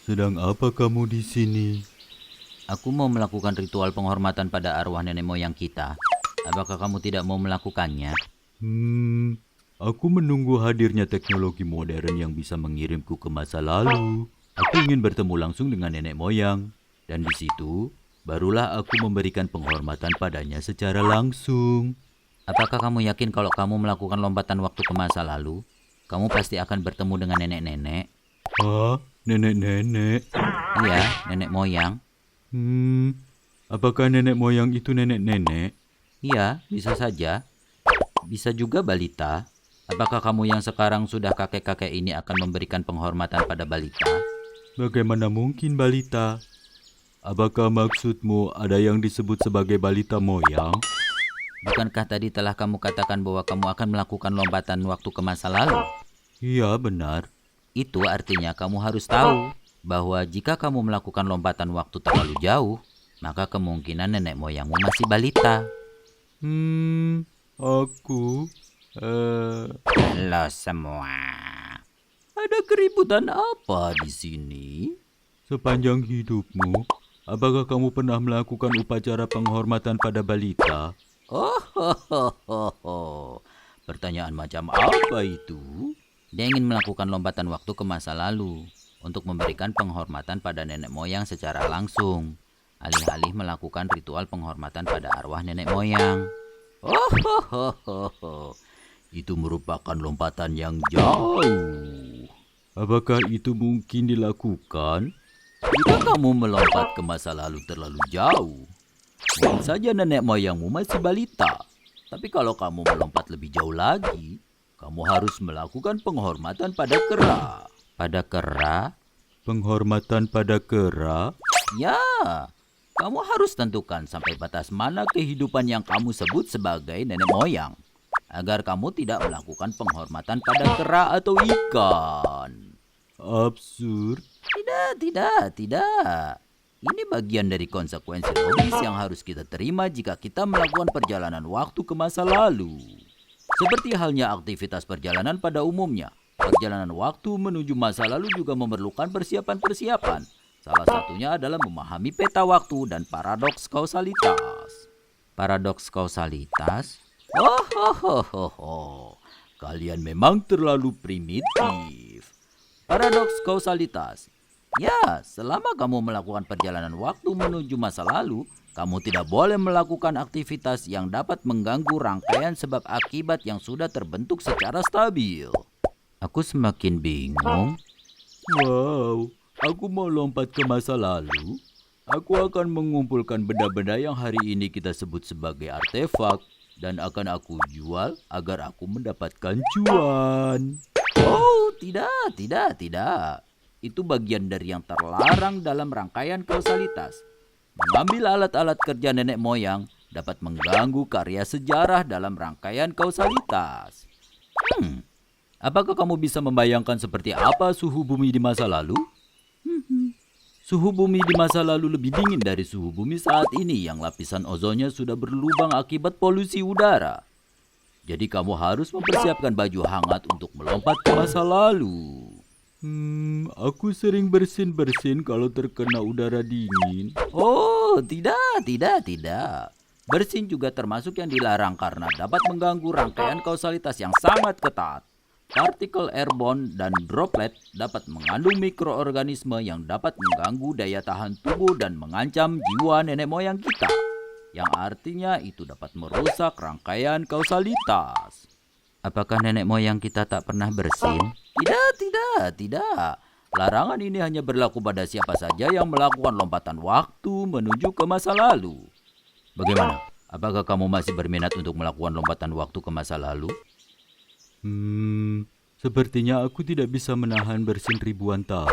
Sedang apa kamu di sini? Aku mau melakukan ritual penghormatan pada arwah nenek moyang kita. Apakah kamu tidak mau melakukannya? Aku menunggu hadirnya teknologi modern yang bisa mengirimku ke masa lalu. Aku ingin bertemu langsung dengan nenek moyang. Dan di situ, barulah aku memberikan penghormatan padanya secara langsung. Apakah kamu yakin kalau kamu melakukan lompatan waktu ke masa lalu, kamu pasti akan bertemu dengan nenek-nenek? Hah? Nenek-nenek? Iya, nenek moyang. Apakah nenek moyang itu nenek-nenek? Iya, bisa saja. Bisa juga balita. Apakah kamu yang sekarang sudah kakek-kakek ini akan memberikan penghormatan pada balita? Bagaimana mungkin balita? Apakah maksudmu ada yang disebut sebagai balita moyang? Bukankah tadi telah kamu katakan bahwa kamu akan melakukan lompatan waktu ke masa lalu? Iya, benar. Itu artinya kamu harus tahu bahwa jika kamu melakukan lompatan waktu terlalu jauh, maka kemungkinan nenek moyangmu masih balita. Aku... Halo semua. Ada keributan apa di sini? Sepanjang hidupmu, apakah kamu pernah melakukan upacara penghormatan pada balita? Pertanyaan macam apa itu? Dia ingin melakukan lompatan waktu ke masa lalu untuk memberikan penghormatan pada nenek moyang secara langsung, alih-alih melakukan ritual penghormatan pada arwah nenek moyang. Itu merupakan lompatan yang jauh. Apakah itu mungkin dilakukan? Jika kamu melompat ke masa lalu terlalu jauh, mungkin saja nenek moyangmu masih balita. Tapi kalau kamu melompat lebih jauh lagi, kamu harus melakukan penghormatan pada kera. Pada kera? Penghormatan pada kera? Ya, kamu harus tentukan sampai batas mana kehidupan yang kamu sebut sebagai nenek moyang, agar kamu tidak melakukan penghormatan pada kera atau ikan. Absurd. Tidak. Ini bagian dari konsekuensi logis yang harus kita terima jika kita melakukan perjalanan waktu ke masa lalu. Seperti halnya aktivitas perjalanan pada umumnya, perjalanan waktu menuju masa lalu juga memerlukan persiapan-persiapan. Salah satunya adalah memahami peta waktu dan paradoks kausalitas. Paradoks kausalitas? Kalian memang terlalu primitif. Paradoks kausalitas. Ya, selama kamu melakukan perjalanan waktu menuju masa lalu, kamu tidak boleh melakukan aktivitas yang dapat mengganggu rangkaian sebab akibat yang sudah terbentuk secara stabil. Aku semakin bingung. Wow, aku mau lompat ke masa lalu. Aku akan mengumpulkan benda-benda yang hari ini kita sebut sebagai artefak dan akan aku jual agar aku mendapatkan cuan. Oh, tidak. Itu bagian dari yang terlarang dalam rangkaian kausalitas. Mengambil alat-alat kerja nenek moyang dapat mengganggu karya sejarah dalam rangkaian kausalitas. Apakah kamu bisa membayangkan seperti apa suhu bumi di masa lalu? Suhu bumi di masa lalu lebih dingin dari suhu bumi saat ini yang lapisan ozonnya sudah berlubang akibat polusi udara. Jadi kamu harus mempersiapkan baju hangat untuk melompat ke masa lalu. Aku sering bersin-bersin kalau terkena udara dingin. Oh, tidak. Bersin juga termasuk yang dilarang karena dapat mengganggu rangkaian kausalitas yang sangat ketat. Partikel airborne dan droplet dapat mengandung mikroorganisme yang dapat mengganggu daya tahan tubuh dan mengancam jiwa nenek moyang kita. Yang artinya itu dapat merusak rangkaian kausalitas. Apakah nenek moyang kita tak pernah bersin? Tidak. Larangan ini hanya berlaku pada siapa saja yang melakukan lompatan waktu menuju ke masa lalu. Bagaimana? Apakah kamu masih berminat untuk melakukan lompatan waktu ke masa lalu? Sepertinya aku tidak bisa menahan bersin ribuan tahun.